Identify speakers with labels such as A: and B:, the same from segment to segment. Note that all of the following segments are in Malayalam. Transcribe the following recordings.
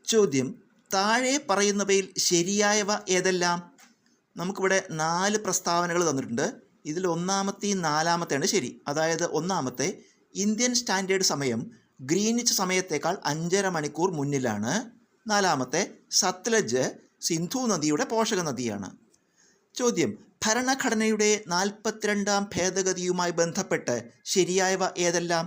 A: ചോദ്യം, താഴെ പറയുന്നവയിൽ ശരിയായവ ഏതെല്ലാം? നമുക്കിവിടെ 4 പ്രസ്താവനകൾ തന്നിട്ടുണ്ട്. ഇതിൽ ഒന്നാമത്തെയും നാലാമത്തെയാണ് ശരി. അതായത് ഒന്നാമത്തെ, ഇന്ത്യൻ സ്റ്റാൻഡേർഡ് സമയം ഗ്രീനിച്ച് സമയത്തേക്കാൾ 5.5 മണിക്കൂർ മുന്നിലാണ്. നാലാമത്തെ, സത്ലജ് സിന്ധു നദിയുടെ പോഷക നദിയാണ്. ചോദ്യം, ഭരണഘടനയുടെ 42ാം ഭേദഗതിയുമായി ബന്ധപ്പെട്ട് ശരിയായവ ഏതെല്ലാം?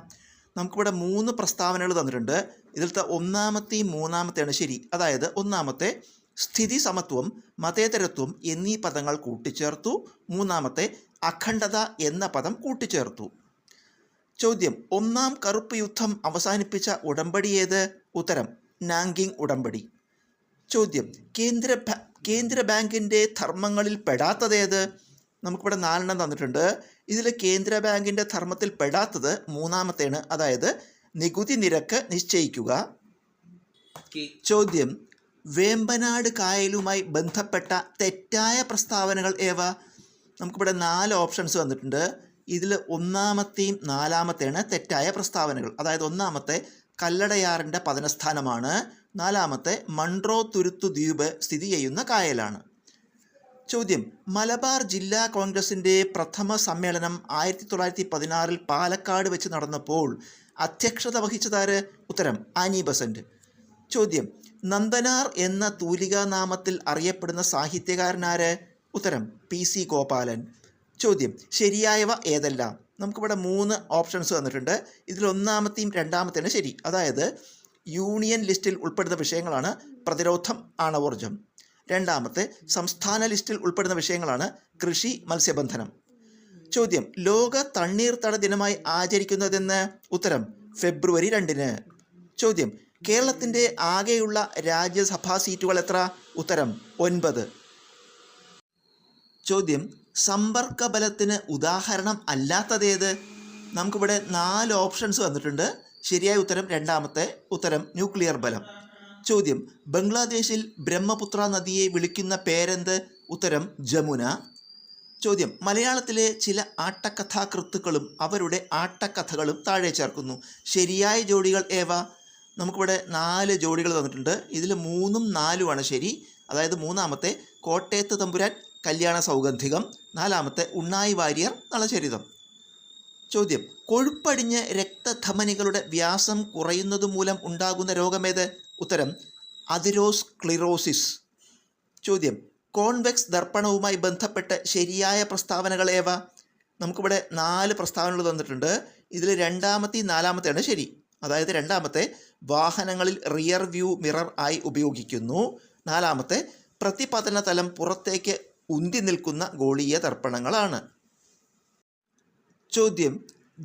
A: നമുക്കിവിടെ 3 പ്രസ്താവനകൾ തന്നിട്ടുണ്ട്. ഇതിലത്തെ ഒന്നാമത്തെയും മൂന്നാമത്തെയാണ് ശരി. അതായത് ഒന്നാമത്തെ, സ്ഥിതി സമത്വം, മതേതരത്വം എന്നീ പദങ്ങൾ കൂട്ടിച്ചേർത്തു. മൂന്നാമത്തെ, അഖണ്ഡത എന്ന പദം കൂട്ടിച്ചേർത്തു. ചോദ്യം, ഒന്നാം കറുപ്പ് യുദ്ധം അവസാനിപ്പിച്ച ഉടമ്പടി ഏത്? ഉത്തരം, നാങ്കിങ് ഉടമ്പടി. ചോദ്യം, കേന്ദ്ര ബാങ്കിൻ്റെ ധർമ്മങ്ങളിൽ പെടാത്തതേത്? നമുക്കിവിടെ 4 തന്നിട്ടുണ്ട്. ഇതിൽ കേന്ദ്ര ബാങ്കിൻ്റെ ധർമ്മത്തിൽ പെടാത്തത് മൂന്നാമത്തെയാണ്. അതായത് നികുതി നിരക്ക് നിശ്ചയിക്കുക. ചോദ്യം, വേമ്പനാട് കായലുമായി ബന്ധപ്പെട്ട തെറ്റായ പ്രസ്താവനകൾ ഏവ? നമുക്കിവിടെ 4 ഓപ്ഷൻസ് തന്നിട്ടുണ്ട്. ഇതിൽ ഒന്നാമത്തെയും നാലാമത്തെയാണ് തെറ്റായ പ്രസ്താവനകൾ. അതായത് ഒന്നാമത്തെ, കല്ലടയാറിൻ്റെ പതനസ്ഥാനമാണ്. നാലാമത്തെ, മൺട്രോ തുരുത്തു ദ്വീപ് സ്ഥിതി ചെയ്യുന്ന കായലാണ്. ചോദ്യം, മലബാർ ജില്ലാ കോൺഗ്രസിൻ്റെ പ്രഥമ സമ്മേളനം 1916 പാലക്കാട് വെച്ച് നടന്നപ്പോൾ അധ്യക്ഷത വഹിച്ചതാര്? ഉത്തരം, ആനി ബസന്റ്. ചോദ്യം, നന്ദനാർ എന്ന തൂലികാനാമത്തിൽ അറിയപ്പെടുന്ന സാഹിത്യകാരനാര്? ഉത്തരം, PC ഗോപാലൻ. ചോദ്യം, ശരിയായവ ഏതെല്ലാം? നമുക്കിവിടെ 3 ഓപ്ഷൻസ് തന്നിട്ടുണ്ട്. ഇതിൽ ഒന്നാമത്തെയും രണ്ടാമത്തെയാണ് ശരി. അതായത് യൂണിയൻ ലിസ്റ്റിൽ ഉൾപ്പെടുന്ന വിഷയങ്ങളാണ് പ്രതിരോധം, ആണവോർജം. രണ്ടാമത്തെ, സംസ്ഥാന ലിസ്റ്റിൽ ഉൾപ്പെടുന്ന വിഷയങ്ങളാണ് കൃഷി, മത്സ്യബന്ധനം. ചോദ്യം, ലോക തണ്ണീർത്തട ദിനമായി ആചരിക്കുന്നതെന്ന്? ഉത്തരം, ഫെബ്രുവരി 2-ന്. ചോദ്യം, കേരളത്തിൻ്റെ ആകെയുള്ള രാജ്യസഭാ സീറ്റുകൾ എത്ര? ഉത്തരം, 9. ചോദ്യം, സമ്പർക്ക ബലത്തിന് ഉദാഹരണം അല്ലാത്തതേത്? നമുക്കിവിടെ 4 ഓപ്ഷൻസ് വന്നിട്ടുണ്ട്. ശരിയായ ഉത്തരം രണ്ടാമത്തെ, ഉത്തരം ന്യൂക്ലിയർ ബലം. ചോദ്യം, ബംഗ്ലാദേശിൽ ബ്രഹ്മപുത്ര നദിയെ വിളിക്കുന്ന പേരെന്ത്? ഉത്തരം, ജമുന. ചോദ്യം, മലയാളത്തിലെ ചില ആട്ടക്കഥാകൃത്തുക്കളും അവരുടെ ആട്ടക്കഥകളും താഴെ ചേർക്കുന്നു. ശരിയായ ജോഡികൾ ഏവ? നമുക്കിവിടെ 4 ജോഡികൾ തന്നിട്ടുണ്ട്. ഇതിൽ 3ഉം 4ഉമാണ് ശരി. അതായത് മൂന്നാമത്തെ, കോട്ടയത്ത് തമ്പുരാൻ കല്യാണ സൗഗന്ധികം. നാലാമത്തെ, ഉണ്ണായി വാര്യർ നളചരിതം. ചോദ്യം, കൊഴുപ്പടിഞ്ഞ് രക്തധമനികളുടെ വ്യാസം കുറയുന്നത് മൂലം ഉണ്ടാകുന്ന രോഗമേത്? ഉത്തരം, അതിരോസ്ക്ലിറോസിസ്. ചോദ്യം, കോൺവെക്സ് ദർപ്പണവുമായി ബന്ധപ്പെട്ട് ശരിയായ പ്രസ്താവനകൾ ഏവ? നമുക്കിവിടെ 4 പ്രസ്താവനകൾ തന്നിട്ടുണ്ട്. ഇതിൽ രണ്ടാമത്തെയും നാലാമത്തെയാണ് ശരി. അതായത് രണ്ടാമത്തെ, വാഹനങ്ങളിൽ റിയർ വ്യൂ മിറർ ആയി ഉപയോഗിക്കുന്നു. നാലാമത്തെ, പ്രതിപതന തലം പുറത്തേക്ക് ഉന്തി നിൽക്കുന്ന ഗോളീയ ദർപ്പണങ്ങളാണ്. ചോദ്യം,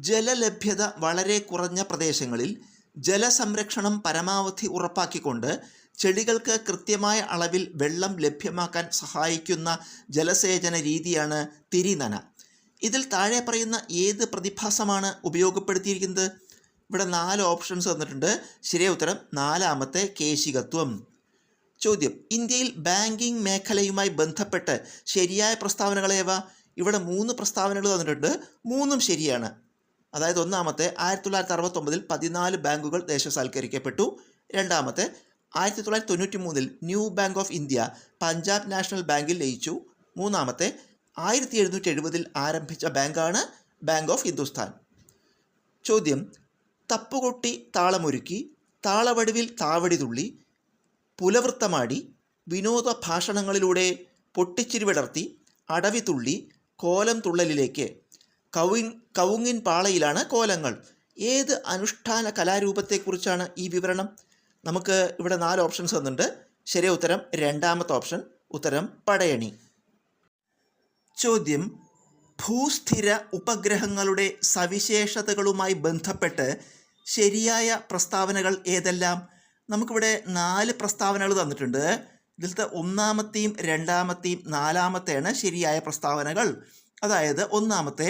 A: ജലലഭ്യത വളരെ കുറഞ്ഞ പ്രദേശങ്ങളിൽ ജലസംരക്ഷണം പരമാവധി ഉറപ്പാക്കിക്കൊണ്ട് ചെടികൾക്ക് കൃത്യമായ അളവിൽ വെള്ളം ലഭ്യമാക്കാൻ സഹായിക്കുന്ന ജലസേചന രീതിയാണ് തിരിനന. ഇതിൽ താഴെ പറയുന്ന ഏത് പ്രതിഭാസമാണ് ഉപയോഗപ്പെടുത്തിയിരിക്കുന്നത്? ഇവിടെ 4 ഓപ്ഷൻസ് തന്നിട്ടുണ്ട്. ശരിയായ ഉത്തരം നാലാമത്തെ, കേശികത്വം. ചോദ്യം, ഇന്ത്യയിൽ ബാങ്കിംഗ് മേഖലയുമായി ബന്ധപ്പെട്ട് ശരിയായ പ്രസ്താവനകളേവ? ഇവിടെ 3 പ്രസ്താവനകൾ തന്നിട്ടുണ്ട്. 3ഉം ശരിയാണ്. അതായത് ഒന്നാമത്തെ, 1969 14 ബാങ്കുകൾ ദേശസാൽക്കരിക്കപ്പെട്ടു. രണ്ടാമത്തെ, 1993 new bank of India Punjab national ബാങ്കിൽ ലയിച്ചു. മൂന്നാമത്തെ, 1770 ആരംഭിച്ച ബാങ്കാണ് ബാങ്ക് ഓഫ് ഹിന്ദുസ്ഥാൻ. ചോദ്യം, തപ്പുകൊട്ടി താളമൊരുക്കി, താളവടിവിൽ താവടി തുള്ളി, പുലവൃത്തമാടി, വിനോദ ഭാഷണങ്ങളിലൂടെ പൊട്ടിച്ചിരി വിടർത്തി, അടവി തുള്ളി, കോലം തുള്ളലിലേക്ക്. കവുങ്ങിൻ പാളയിലാണ് കോലങ്ങൾ. ഏത് അനുഷ്ഠാന കലാരൂപത്തെക്കുറിച്ചാണ് ഈ വിവരണം? നമുക്ക് ഇവിടെ 4 ഓപ്ഷൻസ് തന്നിട്ടുണ്ട്. ശരിയായ ഉത്തരം രണ്ടാമത്തെ ഓപ്ഷൻ, ഉത്തരം പടയണി. ചോദ്യം, ഭൂസ്ഥിര ഉപഗ്രഹങ്ങളുടെ സവിശേഷതകളുമായി ബന്ധപ്പെട്ട് ശരിയായ പ്രസ്താവനകൾ ഏതെല്ലാം? നമുക്കിവിടെ 4 പ്രസ്താവനകൾ തന്നിട്ടുണ്ട്. ഇതിലത്തെ ഒന്നാമത്തെയും രണ്ടാമത്തെയും നാലാമത്തെയാണ് ശരിയായ പ്രസ്താവനകൾ. അതായത് ഒന്നാമത്തെ,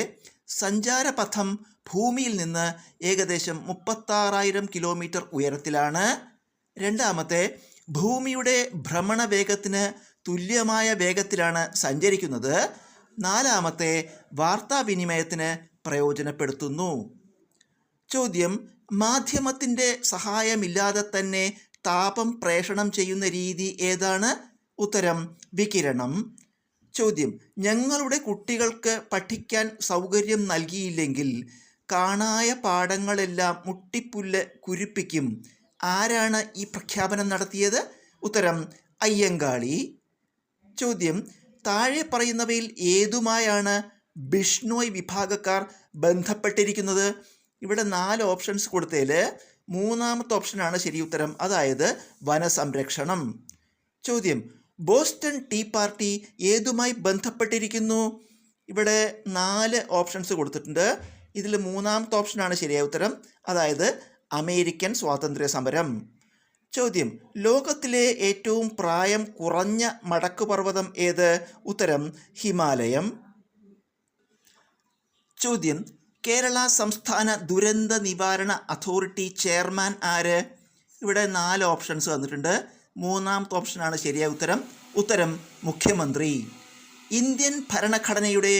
A: സഞ്ചാരപഥം ഭൂമിയിൽ നിന്ന് ഏകദേശം 36,000 കിലോമീറ്റർ ഉയരത്തിലാണ്. രണ്ടാമത്തെ, ഭൂമിയുടെ ഭ്രമണവേഗത്തിന് തുല്യമായ വേഗത്തിലാണ് സഞ്ചരിക്കുന്നത്. നാലാമത്തെ, വാർത്താവിനിമയത്തിന് പ്രയോജനപ്പെടുത്തുന്നു. ചോദ്യം, മാധ്യമത്തിൻ്റെ സഹായമില്ലാതെ തന്നെ താപം പ്രേഷണം ചെയ്യുന്ന രീതി ഏതാണ്? ഉത്തരം വികിരണം. ചോദ്യം: ഞങ്ങളുടെ കുട്ടികൾക്ക് പഠിക്കാൻ സൗകര്യം നൽകിയില്ലെങ്കിൽ കാണായ പാഠങ്ങളെല്ലാം മുട്ടിപ്പുല്ല് കുരിപ്പിക്കും. ആരാണ് ഈ പ്രഖ്യാപനം നടത്തിയത്? ഉത്തരം അയ്യങ്കാളി. ചോദ്യം: താഴെ പറയുന്നവയിൽ ഏതുമായാണ് ബിഷ്ണോയ് വിഭാഗക്കാർ ബന്ധപ്പെട്ടിരിക്കുന്നത്? ഇവിടെ 4 ഓപ്ഷൻസ് കൊടുത്തതിൽ മൂന്നാമത്തെ ഓപ്ഷനാണ് ശരി ഉത്തരം, അതായത് വനസംരക്ഷണം. ചോദ്യം: ബോസ്റ്റൺ ടീ പാർട്ടി ഏതുമായി ബന്ധപ്പെട്ടിരിക്കുന്നു? ഇവിടെ 4 ഓപ്ഷൻസ് കൊടുത്തിട്ടുണ്ട്. ഇതിൽ മൂന്നാമത്തെ ഓപ്ഷനാണ് ശരിയായ ഉത്തരം, അതായത് അമേരിക്കൻ സ്വാതന്ത്ര്യ സമരം. ചോദ്യം: ലോകത്തിലെ ഏറ്റവും പ്രായം കുറഞ്ഞ മടക്കുപർവ്വതം ഏത്? ഉത്തരം ഹിമാലയം. ചോദ്യം: കേരള സംസ്ഥാന ദുരന്ത നിവാരണ അതോറിറ്റി ചെയർമാൻ ആര്? ഇവിടെ 4 ഓപ്ഷൻസ് വന്നിട്ടുണ്ട്. മൂന്നാമത്തെ ഓപ്ഷനാണ് ശരിയായ ഉത്തരം, ഉത്തരം മുഖ്യമന്ത്രി. ഇന്ത്യൻ ഭരണഘടനയുടെ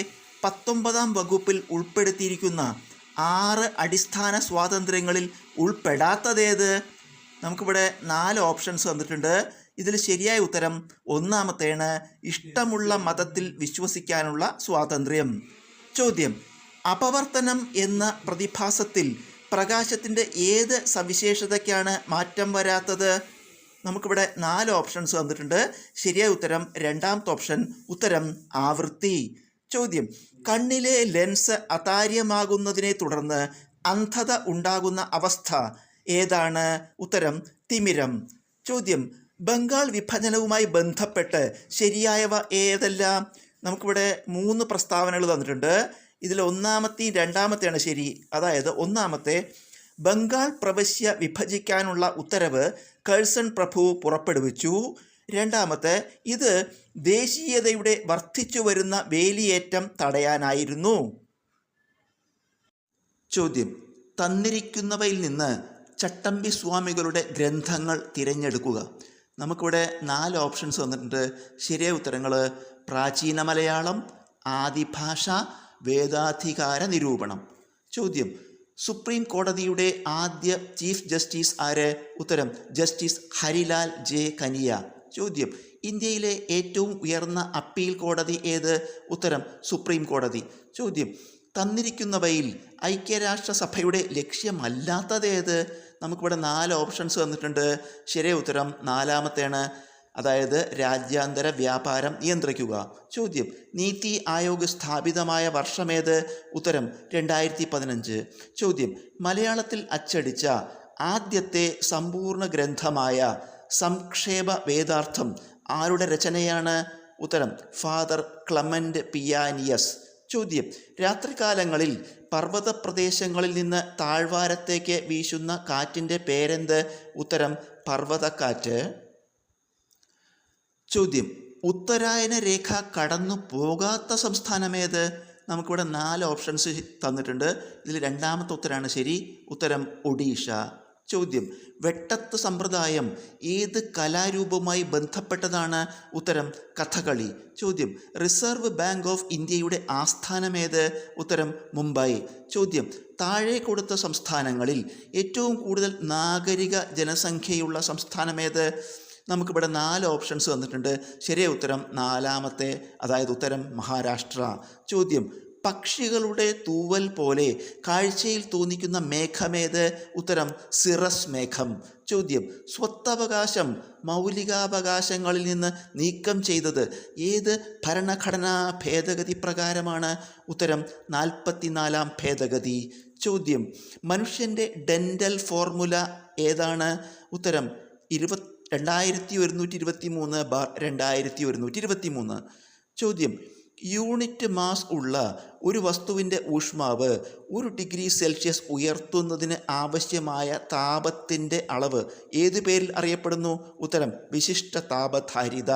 A: 19-ാം വകുപ്പിൽ ഉൾപ്പെടുത്തിയിരിക്കുന്ന 6 അടിസ്ഥാന സ്വാതന്ത്ര്യങ്ങളിൽ ഉൾപ്പെടാത്തതേത്? നമുക്കിവിടെ 4 ഓപ്ഷൻസ് വന്നിട്ടുണ്ട്. ഇതിൽ ശരിയായ ഉത്തരം ഒന്നാമത്തേണ്, ഇഷ്ടമുള്ള മതത്തിൽ വിശ്വസിക്കാനുള്ള സ്വാതന്ത്ര്യം. ചോദ്യം: അപവർത്തനം എന്ന പ്രതിഭാസത്തിൽ പ്രകാശത്തിൻ്റെ ഏത് സവിശേഷതയ്ക്കാണ് മാറ്റം വരാത്തത്? നമുക്കിവിടെ 4 ഓപ്ഷൻസ് വന്നിട്ടുണ്ട്. ശരിയായ ഉത്തരം രണ്ടാമത്തെ ഓപ്ഷൻ, ഉത്തരം ആവൃത്തി. ചോദ്യം: കണ്ണിലെ ലെൻസ് അതാര്യമാകുന്നതിനെ തുടർന്ന് അന്ധത ഉണ്ടാകുന്ന അവസ്ഥ ഏതാണ്? ഉത്തരം തിമിരം. ചോദ്യം: ബംഗാൾ വിഭജനവുമായി ബന്ധപ്പെട്ട് ശരിയായവ ഏതെല്ലാം? നമുക്കിവിടെ 3 പ്രസ്താവനകൾ തന്നിട്ടുണ്ട്. ഇതിൽ ഒന്നാമത്തെയും രണ്ടാമത്തെയാണ് ശരി, അതായത് ഒന്നാമത്തെ, ബംഗാൾ പ്രവിശ്യ വിഭജിക്കാനുള്ള ഉത്തരവ് കഴ്സൺ പ്രഭു പുറപ്പെടുവിച്ചു. രണ്ടാമത്തെ, ഇത് ദേശീയതയുടെ വർദ്ധിച്ചു വരുന്ന വേലിയേറ്റം തടയാനായിരുന്നു. ചോദ്യം: തന്നിരിക്കുന്നവയിൽ നിന്ന് ചട്ടമ്പി സ്വാമികളുടെ ഗ്രന്ഥങ്ങൾ തിരഞ്ഞെടുക്കുക. നമുക്കിവിടെ 4 ഓപ്ഷൻസ് വന്നിട്ടുണ്ട്. ശരിയായ ഉത്തരങ്ങൾ പ്രാചീന മലയാളം, ആദിഭാഷ, വേദാധികാര നിരൂപണം. ചോദ്യം: സുപ്രീം കോടതിയുടെ ആദ്യ ചീഫ് ജസ്റ്റിസ് ആര്? ഉത്തരം ജസ്റ്റിസ് ഹരിലാൽ ജെ കനിയ. ചോദ്യം: ഇന്ത്യയിലെ ഏറ്റവും ഉയർന്ന അപ്പീൽ കോടതി ഏത്? ഉത്തരം സുപ്രീം കോടതി. ചോദ്യം: തന്നിരിക്കുന്നവയിൽ ഐക്യരാഷ്ട്രസഭയുടെ ലക്ഷ്യമല്ലാത്തതേത്? നമുക്കിവിടെ 4 ഓപ്ഷൻസ് വന്നിട്ടുണ്ട്. ശരിയായ ഉത്തരം നാലാമത്തെയാണ്, അതായത് രാജ്യാന്തര വ്യാപാരം നിയന്ത്രിക്കുക. ചോദ്യം: നീതി ആയോഗ് സ്ഥാപിതമായ വർഷമേത്? ഉത്തരം 2015. ചോദ്യം: മലയാളത്തിൽ അച്ചടിച്ച ആദ്യത്തെ സമ്പൂർണ്ണ ഗ്രന്ഥമായ സംക്ഷേപ വേദാർത്ഥം ആരുടെ രചനയാണ്? ഉത്തരം ഫാദർ ക്ലമൻ്റ് പിയാനിയസ്. ചോദ്യം: രാത്രികാലങ്ങളിൽ പർവ്വത പ്രദേശങ്ങളിൽ നിന്ന് താഴ്വാരത്തേക്ക് വീശുന്ന കാറ്റിൻ്റെ പേരെന്ത്? ഉത്തരം പർവ്വതക്കാറ്റ്. ചോദ്യം: ഉത്തരായന രേഖ കടന്നു പോകാത്ത സംസ്ഥാനമേത്? നമുക്കിവിടെ 4 ഓപ്ഷൻസ് തന്നിട്ടുണ്ട്. ഇതിൽ രണ്ടാമത്തെ ഉത്തരമാണ് ശരി, ഉത്തരം ഒഡീഷ. ചോദ്യം: വെട്ടത്ത് സമ്പ്രദായം ഏത് കലാരൂപവുമായി ബന്ധപ്പെട്ടതാണ്? ഉത്തരം കഥകളി. ചോദ്യം: റിസർവ് ബാങ്ക് ഓഫ് ഇന്ത്യയുടെ ആസ്ഥാനമേത്? ഉത്തരം മുംബൈ. ചോദ്യം: താഴെ കൊടുത്ത സംസ്ഥാനങ്ങളിൽ ഏറ്റവും കൂടുതൽ നാഗരിക ജനസംഖ്യയുള്ള സംസ്ഥാനമേത്? നമുക്കിവിടെ 4 ഓപ്ഷൻസ് വന്നിട്ടുണ്ട്. ശരിയായ ഉത്തരം നാലാമത്തെ, അതായത് ഉത്തരം മഹാരാഷ്ട്ര. ചോദ്യം: പക്ഷികളുടെ തൂവൽ പോലെ കാഴ്ചയിൽ തോന്നിക്കുന്ന മേഘമേത്? ഉത്തരം സിറസ് മേഘം. ചോദ്യം: സ്വത്തവകാശം മൗലികാവകാശങ്ങളിൽ നിന്ന് നീക്കം ചെയ്തത് ഏത് ഭരണഘടനാ ഭേദഗതി പ്രകാരമാണ്? ഉത്തരം 44-ാം ഭേദഗതി. ചോദ്യം: മനുഷ്യൻ്റെ ഡെൻ്റൽ ഫോർമുല ഏതാണ്? ഉത്തരം 2123/2123. ചോദ്യം: യൂണിറ്റ് മാസ് ഉള്ള ഒരു വസ്തുവിൻ്റെ ഊഷ്മാവ് 1 ഡിഗ്രി സെൽഷ്യസ് ഉയർത്തുന്നതിന് ആവശ്യമായ താപത്തിൻ്റെ അളവ് ഏത് പേരിൽ അറിയപ്പെടുന്നു? ഉത്തരം വിശിഷ്ട താപധാരിത.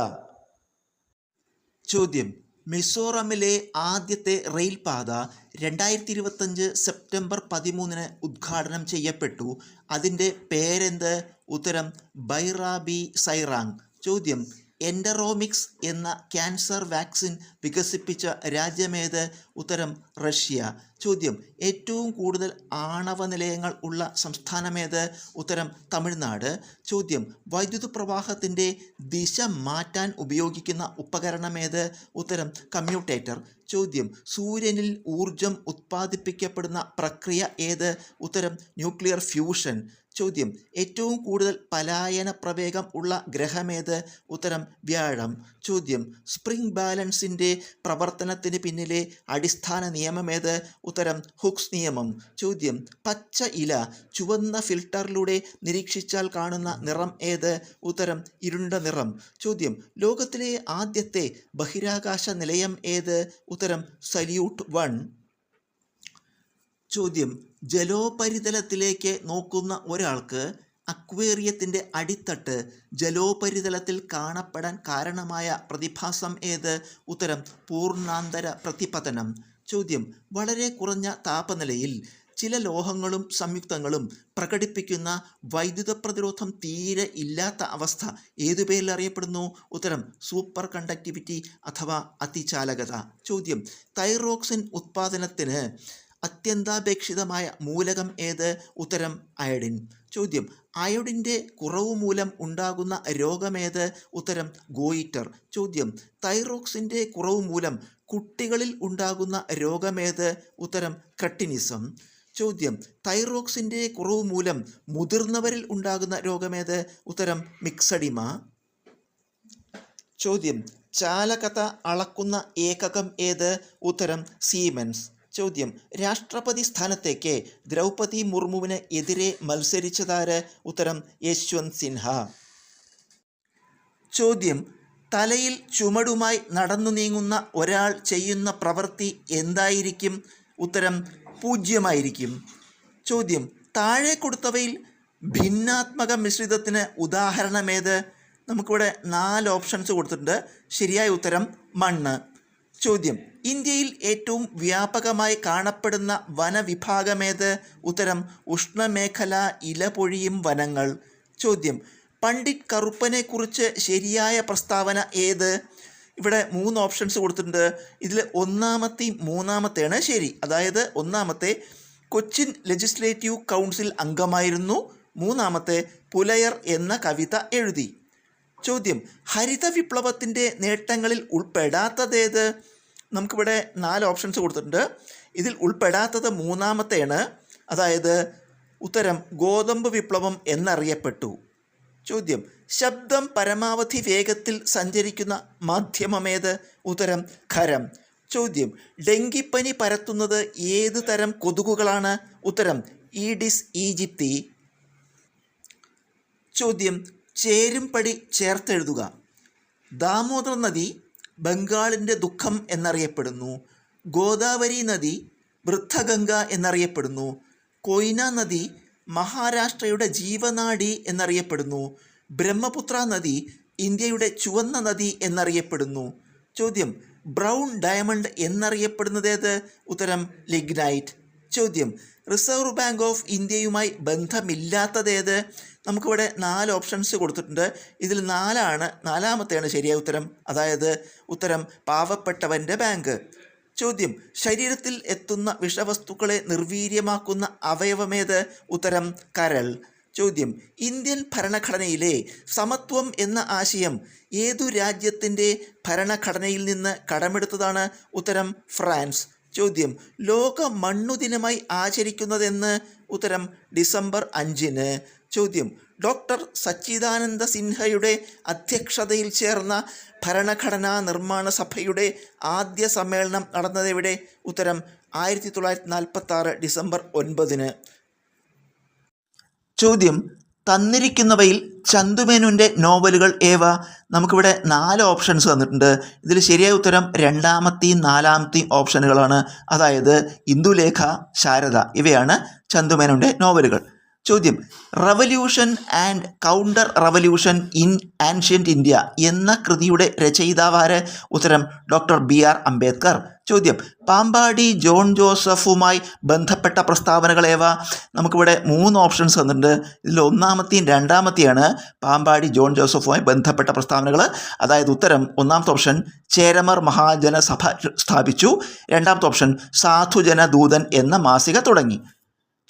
A: ചോദ്യം: മിസോറമിലെ ആദ്യത്തെ റെയിൽപാത 2025 സെപ്റ്റംബർ 13 ഉദ്ഘാടനം ചെയ്യപ്പെട്ടു. അതിൻ്റെ പേരെന്ത്? ഉത്തരം ബൈറാബി സൈറാങ്. ചോദ്യം: എൻഡറോമിക്സ് എന്ന ക്യാൻസർ വാക്സിൻ വികസിപ്പിച്ച രാജ്യമേത്? ഉത്തരം റഷ്യ. ചോദ്യം ഏറ്റവും കൂടുതൽ ആണവ നിലയങ്ങൾ ഉള്ള സംസ്ഥാനമേത്? ഉത്തരം തമിഴ്നാട്. ചോദ്യം വൈദ്യുത പ്രവാഹത്തിൻ്റെ ദിശ മാറ്റാൻ ഉപയോഗിക്കുന്ന ഉപകരണമേത്? ഉത്തരം കമ്മ്യൂട്ടേറ്റർ. ചോദ്യം സൂര്യനിൽ ഊർജം ഉത്പാദിപ്പിക്കപ്പെടുന്ന പ്രക്രിയ ഏത്? ഉത്തരം ന്യൂക്ലിയർ ഫ്യൂഷൻ. ചോദ്യം ഏറ്റവും കൂടുതൽ പലായന പ്രവേഗം ഉള്ള ഗ്രഹമേത്? ഉത്തരം വ്യാഴം. ചോദ്യം സ്പ്രിംഗ് ബാലൻസിൻ്റെ പ്രവർത്തനത്തിന് പിന്നിലെ അടിസ്ഥാന നിയമമേത്? ഉത്തരം ഹുക്സ് നിയമം. ചോദ്യം പച്ച ഇല ചുവന്ന ഫിൽട്ടറിലൂടെ നിരീക്ഷിച്ചാൽ കാണുന്ന നിറം ഏത്? ഉത്തരം ഇരുണ്ട നിറം. ചോദ്യം ലോകത്തിലെ ആദ്യത്തെ ബഹിരാകാശ നിലയം ഏത്? ഉത്തരം സല്യൂട്ട് 1. ചോദ്യം ജലോപരിതലത്തിലേക്ക് നോക്കുന്ന ഒരാൾക്ക് അക്വേറിയത്തിൻ്റെ അടിത്തട്ട് ജലോപരിതലത്തിൽ കാണപ്പെടാൻ കാരണമായ പ്രതിഭാസം ഏത്? ഉത്തരം പൂർണ്ണാന്തര പ്രതിപതനം. ചോദ്യം വളരെ കുറഞ്ഞ താപനിലയിൽ ചില ലോഹങ്ങളും സംയുക്തങ്ങളും പ്രകടിപ്പിക്കുന്ന വൈദ്യുത പ്രതിരോധം തീരെ ഇല്ലാത്ത അവസ്ഥ ഏതു പേരിൽ അറിയപ്പെടുന്നു? ഉത്തരം സൂപ്പർ കണ്ടക്ടിവിറ്റി അഥവാ അതിചാലകത. ചോദ്യം തൈറോക്സിൻ ഉത്പാദനത്തിന് അത്യന്താപേക്ഷിതമായ മൂലകം ഏത്? ഉത്തരം അയഡിൻ. ചോദ്യം അയോഡിൻ്റെ കുറവ് മൂലം ഉണ്ടാകുന്ന രോഗമേത്? ഉത്തരം ഗോയിറ്റർ. ചോദ്യം തൈറോക്സിൻ്റെ കുറവ് മൂലം കുട്ടികളിൽ ഉണ്ടാകുന്ന രോഗമേത്? ഉത്തരം ക്രെട്ടിനിസം. ചോദ്യം തൈറോക്സിൻ്റെ കുറവ് മൂലം മുതിർന്നവരിൽ ഉണ്ടാകുന്ന രോഗമേത്? ഉത്തരം മിക്സഡിമ. ചോദ്യം ചാലകത അളക്കുന്ന ഏകകം ഏത്? ഉത്തരം സീമെൻസ്. ചോദ്യം രാഷ്ട്രപതി സ്ഥാനത്തേക്ക് ദ്രൗപദി മുർമുവിന് എതിരെ മത്സരിച്ചതാര്? ഉത്തരം യശ്വന്ത് സിൻഹ. ചോദ്യം തലയിൽ ചുമടുമായി നടന്നു നീങ്ങുന്ന ഒരാൾ ചെയ്യുന്ന പ്രവൃത്തി എന്തായിരിക്കും? ഉത്തരം 0 ചോദ്യം താഴെ കൊടുത്തവയിൽ ഭിന്നാത്മക മിശ്രിതത്തിന് ഉദാഹരണമേത്? നമുക്കിവിടെ 4 ഓപ്ഷൻസ് കൊടുത്തിട്ടുണ്ട്. ശരിയായ ഉത്തരം മണ്ണ്. ചോദ്യം ഇന്ത്യയിൽ ഏറ്റവും വ്യാപകമായി കാണപ്പെടുന്ന വനവിഭാഗമേത്? ഉത്തരം ഉഷ്ണമേഖല ഇലപൊഴിയും വനങ്ങൾ. ചോദ്യം പണ്ഡിറ്റ് കറുപ്പനെക്കുറിച്ച് ശരിയായ പ്രസ്താവന ഏത്? ഇവിടെ 3 ഓപ്ഷൻസ് കൊടുത്തിട്ടുണ്ട്. ഇതിൽ 1-ാമത്തെയും 3-ാമത്തെയാണ് ശരി. അതായത് 1-ാമത്തെ കൊച്ചിൻ ലെജിസ്ലേറ്റീവ് കൗൺസിൽ അംഗമായിരുന്നു. 3-ാമത്തെ പുലയർ എന്ന കവിത എഴുതി. ചോദ്യം ഹരിത വിപ്ലവത്തിൻ്റെ നേട്ടങ്ങളിൽ ഉൾപ്പെടാത്തതേത്? നമുക്കിവിടെ 4 ഓപ്ഷൻസ് കൊടുത്തിട്ടുണ്ട്. ഇതിൽ ഉൾപ്പെടാത്തത് 3-ാമത്തെയാണ്. അതായത് ഉത്തരം ഗോതമ്പ് വിപ്ലവം എന്നറിയപ്പെട്ടു. ചോദ്യം ശബ്ദം പരമാവധി വേഗത്തിൽ സഞ്ചരിക്കുന്ന മാധ്യമമേത്? ഉത്തരം ഖരം. ചോദ്യം ഡെങ്കിപ്പനി പരത്തുന്നത് ഏത് തരം കൊതുകുകളാണ്? ഉത്തരം ഈഡിസ് ഈജിപ്തി. ചോദ്യം ചേരുംപടി ചേർത്തെഴുതുക. ദാമോദർ നദി ബംഗാളിൻ്റെ ദുഃഖം എന്നറിയപ്പെടുന്നു. ഗോദാവരി നദി വൃദ്ധഗംഗ എന്നറിയപ്പെടുന്നു. കൊയ്ന നദി മഹാരാഷ്ട്രയുടെ ജീവനാഡി എന്നറിയപ്പെടുന്നു. ബ്രഹ്മപുത്ര നദി ഇന്ത്യയുടെ ചുവന്ന നദി എന്നറിയപ്പെടുന്നു. ചോദ്യം ബ്രൗൺ ഡയമണ്ട് എന്നറിയപ്പെടുന്നതേത്? ഉത്തരം ലിഗ്നൈറ്റ്. ചോദ്യം റിസർവ് ബാങ്ക് ഓഫ് ഇന്ത്യയുമായി ബന്ധമില്ലാത്തതേത്? നമുക്കിവിടെ 4 ഓപ്ഷൻസ് കൊടുത്തിട്ടുണ്ട്. ഇതിൽ 4-ാമത്തെയാണ് ശരിയായ ഉത്തരം. അതായത് ഉത്തരം പാവപ്പെട്ടവൻ്റെ ബാങ്ക്. ചോദ്യം ശരീരത്തിൽ എത്തുന്ന വിഷവസ്തുക്കളെ നിർവീര്യമാക്കുന്ന അവയവമേത്? ഉത്തരം കരൾ. ചോദ്യം ഇന്ത്യൻ ഭരണഘടനയിലെ സമത്വം എന്ന ആശയം ഏതു രാജ്യത്തിൻ്റെ ഭരണഘടനയിൽ നിന്ന് കടമെടുത്തതാണ്? ഉത്തരം ഫ്രാൻസ്. ചോദ്യം ലോക മണ്ണുദിനമായി ആചരിക്കുന്നതെന്ന്? ഉത്തരം ഡിസംബർ 5. ചോദ്യം ഡോക്ടർ സച്ചിദാനന്ദ സിൻഹയുടെ അധ്യക്ഷതയിൽ ചേർന്ന ഭരണഘടനാ നിർമ്മാണ സഭയുടെ ആദ്യ സമ്മേളനം നടന്നതെവിടെ? ഉത്തരം 1946 ഡിസംബർ 9. ചോദ്യം തന്നിരിക്കുന്നവയിൽ ചന്തുമേനോൻ്റെ നോവലുകൾ ഏവ? നമുക്കിവിടെ 4 ഓപ്ഷൻസ് തന്നിട്ടുണ്ട്. ഇതിൽ ശരിയായ ഉത്തരം 2-ാമത്തെയും 4-ാമത്തെയും ഓപ്ഷനുകളാണ്. അതായത് ഇന്ദുലേഖ, ശാരദ ഇവയാണ് ചന്തുമേനോൻ്റെ നോവലുകൾ. ചോദ്യം revolution and counter revolution in ancient India എന്ന കൃതിയുടെ രചയിതാവാര്? ഉത്തരം ഡോക്ടർ BR അംബേദ്കർ. ചോദ്യം പാമ്പാടി ജോൺ ജോസഫുമായി ബന്ധപ്പെട്ട പ്രസ്താവനകളേവ? നമുക്കിവിടെ 3 ഓപ്ഷൻസ് തന്നിട്ടുണ്ട്. ഇതിൽ ഒന്നാമത്തെയും രണ്ടാമത്തെയാണ് പാമ്പാടി ജോൺ ജോസഫുമായി ബന്ധപ്പെട്ട പ്രസ്താവനകൾ. അതായത് ഉത്തരം ഒന്നാമത്തെ ഓപ്ഷൻ ചേരമർ മഹാജന സഭ സ്ഥാപിച്ചു, രണ്ടാമത്തെ ഓപ്ഷൻ സാധുജന ദൂതൻ എന്ന മാസിക തുടങ്ങി.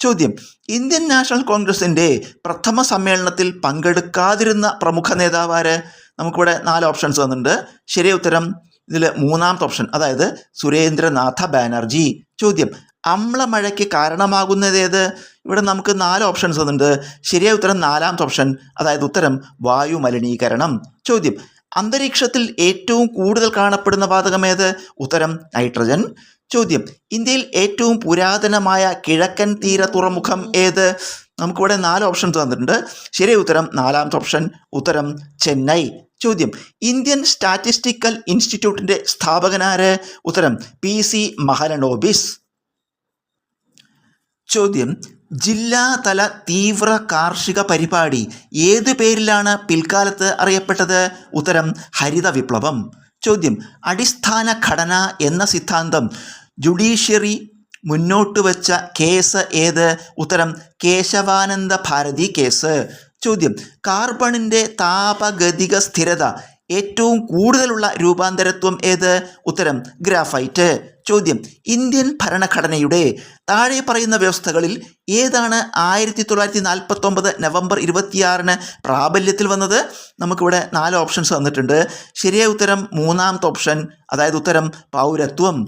A: ചോദ്യം ഇന്ത്യൻ നാഷണൽ കോൺഗ്രസിൻ്റെ പ്രഥമ സമ്മേളനത്തിൽ പങ്കെടുക്കാതിരുന്ന പ്രമുഖ നേതാവാര്? നമുക്കിവിടെ 4 ഓപ്ഷൻസ് തന്നിട്ടുണ്ട്. ശരിയായ ഉത്തരം ഇതിൽ മൂന്നാമത്തെ ഓപ്ഷൻ, അതായത് സുരേന്ദ്രനാഥ ബാനർജി. ചോദ്യം അമ്ലമഴയ്ക്ക് കാരണമാകുന്നതേത്? ഇവിടെ നമുക്ക് 4 ഓപ്ഷൻസ് തന്നിട്ടുണ്ട്. ശരിയായ ഉത്തരം നാലാമത്തെ ഓപ്ഷൻ, അതായത് ഉത്തരം വായു മലിനീകരണം. ചോദ്യം അന്തരീക്ഷത്തിൽ ഏറ്റവും കൂടുതൽ കാണപ്പെടുന്ന വാതകം ഏത്? ഉത്തരം നൈട്രജൻ. ചോദ്യം ഇന്ത്യയിൽ ഏറ്റവും പുരാതനമായ കിഴക്കൻ തീര തുറമുഖം ഏത്? നമുക്കിവിടെ 4 ഓപ്ഷൻസ് തന്നിട്ടുണ്ട്. ശരിയായ ഉത്തരം നാലാമത്തെ ഓപ്ഷൻ, ഉത്തരം ചെന്നൈ. ചോദ്യം ഇന്ത്യൻ സ്റ്റാറ്റിസ്റ്റിക്കൽ ഇൻസ്റ്റിറ്റ്യൂട്ടിൻ്റെ സ്ഥാപകനാര്? ഉത്തരം PC മഹലനോബിസ്. ചോദ്യം ജില്ലാതല തീവ്ര കാർഷിക പരിപാടി ഏത് പേരിലാണ് പിൽക്കാലത്ത് അറിയപ്പെട്ടത്? ഉത്തരം ഹരിത വിപ്ലവം. ചോദ്യം അടിസ്ഥാന ഘടന എന്ന സിദ്ധാന്തം ജുഡീഷ്യറി മുന്നോട്ട് വച്ച കേസ് ഏത്? ഉത്തരം കേശവാനന്ദ ഭാരതി കേസ്. ചോദ്യം കാർബണിൻ്റെ താപഗതിക സ്ഥിരത ഏറ്റവും കൂടുതലുള്ള രൂപാന്തരത്വം ഏത്? ഉത്തരം ഗ്രാഫൈറ്റ്. ചോദ്യം ഇന്ത്യൻ ഭരണഘടനയുടെ താഴെ പറയുന്ന വ്യവസ്ഥകളിൽ ഏതാണ് 1949 നവംബർ 26 പ്രാബല്യത്തിൽ വന്നത്? നമുക്കിവിടെ 4 ഓപ്ഷൻസ് തന്നിട്ടുണ്ട്. ശരിയായ ഉത്തരം മൂന്നാമത്തെ ഓപ്ഷൻ, അതായത് ഉത്തരം പൗരത്വം.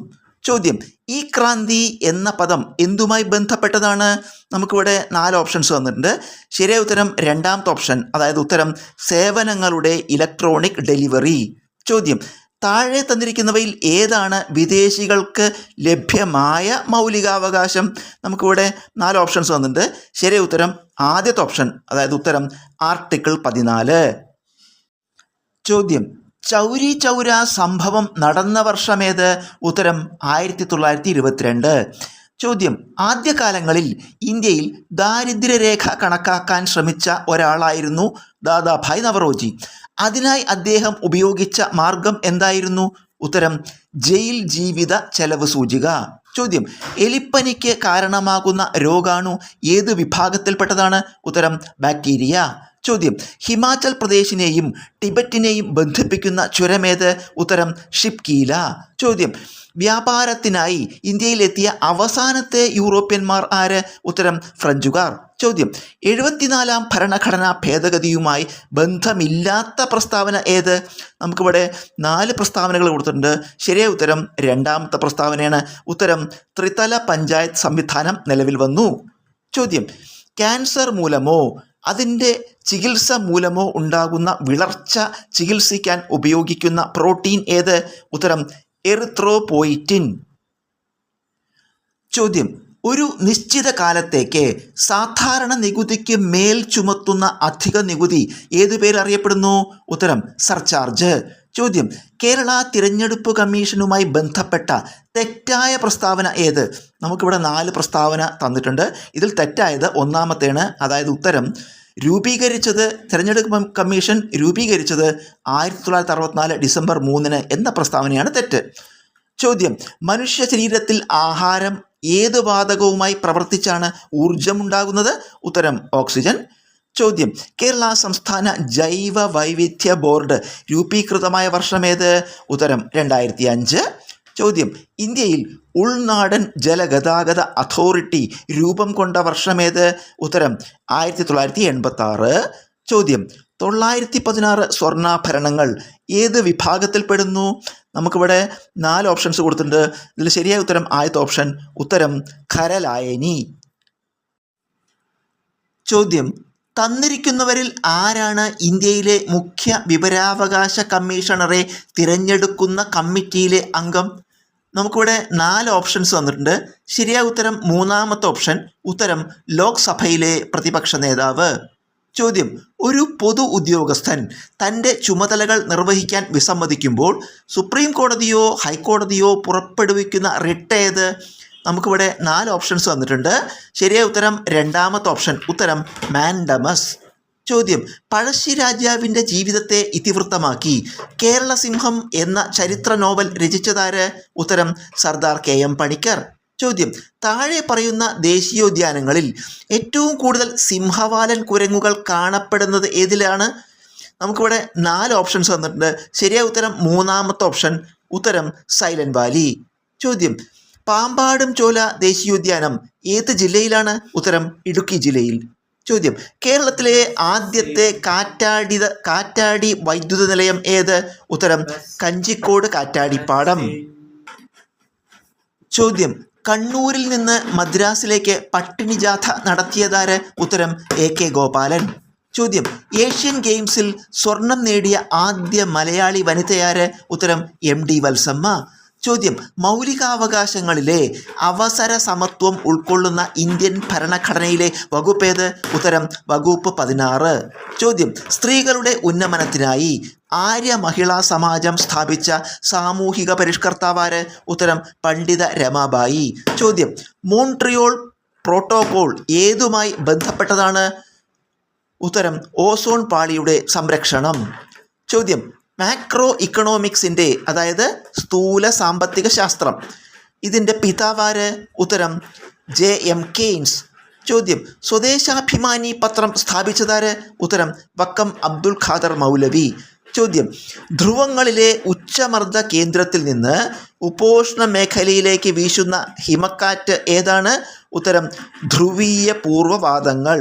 A: ചോദ്യം ഈ ക്രാന്തി എന്ന പദം എന്തുമായി ബന്ധപ്പെട്ടതാണ്? നമുക്കിവിടെ 4 ഓപ്ഷൻസ് തന്നിട്ടുണ്ട്. ശരിയായ ഉത്തരം രണ്ടാമത്തെ ഓപ്ഷൻ, അതായത് ഉത്തരം സേവനങ്ങളുടെ ഇലക്ട്രോണിക് ഡെലിവറി. ചോദ്യം താഴെ തന്നിരിക്കുന്നവയിൽ ഏതാണ് വിദേശികൾക്ക് ലഭ്യമായ മൗലികാവകാശം? നമുക്കിവിടെ 4 ഓപ്ഷൻസ് തന്നിട്ടുണ്ട്. ശരിയായ ഉത്തരം ആദ്യത്തെ ഓപ്ഷൻ, അതായത് ഉത്തരം ആർട്ടിക്കിൾ 14. ചോദ്യം ചൗരി ചൗര സംഭവം നടന്ന വർഷമേത്? ഉത്തരം 1922. ചോദ്യം ആദ്യകാലങ്ങളിൽ ഇന്ത്യയിൽ ദാരിദ്ര്യരേഖ കണക്കാക്കാൻ ശ്രമിച്ച ഒരാളായിരുന്നു ദാദാഭായ് നവറോജി. അതിനായി അദ്ദേഹം ഉപയോഗിച്ച മാർഗം എന്തായിരുന്നു? ഉത്തരം ജയിൽ ജീവിത ചെലവ് സൂചിക. ചോദ്യം എലിപ്പനിക്ക് കാരണമാകുന്ന രോഗാണു ഏത് വിഭാഗത്തിൽപ്പെട്ടതാണ്? ഉത്തരം ബാക്ടീരിയ. ചോദ്യം ഹിമാചൽ പ്രദേശിനെയും ടിബറ്റിനെയും ബന്ധിപ്പിക്കുന്ന ചുരമേത്? ഉത്തരം ഷിപ്കീല. ചോദ്യം വ്യാപാരത്തിനായി ഇന്ത്യയിലെത്തിയ അവസാനത്തെ യൂറോപ്യന്മാർ ആര്? ഉത്തരം ഫ്രഞ്ചുകാർ. ചോദ്യം 74-ാം ഭരണഘടനാ ഭേദഗതിയുമായി ബന്ധമില്ലാത്ത പ്രസ്താവന ഏത്? നമുക്കിവിടെ 4 പ്രസ്താവനകൾ കൊടുത്തിട്ടുണ്ട്. ശരിയായ ഉത്തരം രണ്ടാമത്തെ പ്രസ്താവനയാണ്. ഉത്തരം ത്രിതല പഞ്ചായത്ത് സംവിധാനം നിലവിൽ വന്നു. ചോദ്യം ക്യാൻസർ മൂലമോ അതിൻ്റെ ചികിത്സ മൂലമോ ഉണ്ടാകുന്ന വിളർച്ച ചികിത്സിക്കാൻ ഉപയോഗിക്കുന്ന പ്രോട്ടീൻ ഏത്? ഉത്തരം എറിത്രോപോയിറ്റിൻ. ചോദ്യം ഒരു നിശ്ചിത കാലത്തേക്ക് സാധാരണ നികുതിക്ക് മേൽ ചുമത്തുന്ന അധിക നികുതി ഏതു പേരിൽ അറിയപ്പെടുന്നു? ഉത്തരം സർചാർജ്. ചോദ്യം കേരള തിരഞ്ഞെടുപ്പ് കമ്മീഷനുമായി ബന്ധപ്പെട്ട തെറ്റായ പ്രസ്താവന ഏത്? നമുക്കിവിടെ 4 പ്രസ്താവന തന്നിട്ടുണ്ട്. ഇതിൽ തെറ്റായത് ഒന്നാമത്തേണ്, അതായത് ഉത്തരം തിരഞ്ഞെടുപ്പ് കമ്മീഷൻ രൂപീകരിച്ചത് 1964 ഡിസംബർ 3 എന്ന പ്രസ്താവനയാണ് തെറ്റ്. ചോദ്യം മനുഷ്യ ശരീരത്തിൽ ആഹാരം ഏത് വാതകവുമായി പ്രവർത്തിച്ചാണ് ഊർജമുണ്ടാകുന്നത്? ഉത്തരം ഓക്സിജൻ. ചോദ്യം കേരള സംസ്ഥാന ജൈവ വൈവിധ്യ ബോർഡ് രൂപീകൃതമായ വർഷമേത്? ഉത്തരം 2005. ചോദ്യം ഇന്ത്യയിൽ ഉൾനാടൻ ജലഗതാഗത അതോറിറ്റി രൂപം കൊണ്ട വർഷമേത്? ഉത്തരം 1986. ചോദ്യം 916 സ്വർണ്ണാഭരണങ്ങൾ ഏത് വിഭാഗത്തിൽപ്പെടുന്നു? നമുക്കിവിടെ 4 ഓപ്ഷൻസ് കൊടുത്തിട്ടുണ്ട്. ഇതിൽ ശരിയായ ഉത്തരം ആദ്യത്തെ ഓപ്ഷൻ, ഉത്തരം ഖരലായനി. ചോദ്യം തന്നിരിക്കുന്നവരിൽ ആരാണ് ഇന്ത്യയിലെ മുഖ്യ വിവരാവകാശ കമ്മീഷണറെ തിരഞ്ഞെടുക്കുന്ന കമ്മിറ്റിയിലെ അംഗം? നമുക്കിവിടെ 4 ഓപ്ഷൻസ് തന്നിട്ടുണ്ട്. ശരിയായ ഉത്തരം മൂന്നാമത്തെ ഓപ്ഷൻ, ഉത്തരം ലോക്സഭയിലെ പ്രതിപക്ഷ നേതാവ്. ചോദ്യം ഒരു പൊതു ഉദ്യോഗസ്ഥൻ തൻ്റെ ചുമതലകൾ നിർവഹിക്കാൻ വിസമ്മതിക്കുമ്പോൾ സുപ്രീം കോടതിയോ ഹൈക്കോടതിയോ പുറപ്പെടുവിക്കുന്ന റിട്ട് ഏത്? നമുക്കിവിടെ 4 ഓപ്ഷൻസ് വന്നിട്ടുണ്ട്. ശരിയായ ഉത്തരം രണ്ടാമത്തെ ഓപ്ഷൻ, ഉത്തരം മാൻഡമസ്. ചോദ്യം, പഴശ്ശി രാജാവിൻ്റെ ജീവിതത്തെ ഇതിവൃത്തമാക്കി കേരള സിംഹം എന്ന ചരിത്ര നോവൽ രചിച്ചതാര്? ഉത്തരം സർദാർ KM പണിക്കർ. ചോദ്യം, താഴെ പറയുന്ന ദേശീയോദ്യാനങ്ങളിൽ ഏറ്റവും കൂടുതൽ സിംഹവാലൻ കുരങ്ങുകൾ കാണപ്പെടുന്നത് ഏതിലാണ്? നമുക്കിവിടെ 4 ഓപ്ഷൻസ് വന്നിട്ടുണ്ട്. ശരിയായ ഉത്തരം മൂന്നാമത്തെ ഓപ്ഷൻ, ഉത്തരം സൈലന്റ് വാലി. ചോദ്യം, പാമ്പാടും ചോല ദേശീയോദ്യാനം ഏത് ജില്ലയിലാണ്? ഉത്തരം ഇടുക്കി ജില്ലയിൽ. ചോദ്യം, കേരളത്തിലെ ആദ്യത്തെ കാറ്റാടി വൈദ്യുത നിലയം ഏത്? ഉത്തരം കഞ്ചിക്കോട് കാറ്റാടിപ്പാടം. ചോദ്യം, കണ്ണൂരിൽ നിന്ന് മദ്രാസിലേക്ക് പട്ടിണി ജാഥ നടത്തിയതാര്? ഉത്തരം AK ഗോപാലൻ. ചോദ്യം, ഏഷ്യൻ ഗെയിംസിൽ സ്വർണം നേടിയ ആദ്യ മലയാളി വനിതയാര്? ഉത്തരം MD വത്സമ്മ. ചോദ്യം, മൗലികാവകാശങ്ങളിലെ അവസര സമത്വം ഉൾക്കൊള്ളുന്ന ഇന്ത്യൻ ഭരണഘടനയിലെ വകുപ്പേത്? ഉത്തരം വകുപ്പ് 16. ചോദ്യം, സ്ത്രീകളുടെ ഉന്നമനത്തിനായി ആര്യ മഹിളാ സമാജം സ്ഥാപിച്ച സാമൂഹിക പരിഷ്കർത്താവാര്? ഉത്തരം പണ്ഡിത രമാബായി. ചോദ്യം, മോൺട്രിയോൾ പ്രോട്ടോകോൾ ഏതുമായി ബന്ധപ്പെട്ടതാണ്? ഉത്തരം ഓസോൺ പാളിയുടെ സംരക്ഷണം. ചോദ്യം, മാക്രോ ഇക്കണോമിക്സിൻ്റെ, അതായത് സ്ഥൂല സാമ്പത്തിക ശാസ്ത്രം, ഇതിൻ്റെ പിതാവാര്? ഉത്തരം JM കെയ്ൻസ്. ചോദ്യം, സ്വദേശാഭിമാനി പത്രം സ്ഥാപിച്ചതാര്? ഉത്തരം വക്കം അബ്ദുൽ ഖാദർ മൗലവി. ചോദ്യം, ധ്രുവങ്ങളിലെ ഉച്ചമർദ്ദ കേന്ദ്രത്തിൽ നിന്ന് ഉപോഷ്ണ മേഖലയിലേക്ക് വീശുന്ന ഹിമക്കാറ്റ് ഏതാണ്? ഉത്തരം ധ്രുവീയ പൂർവ്വവാദങ്ങൾ.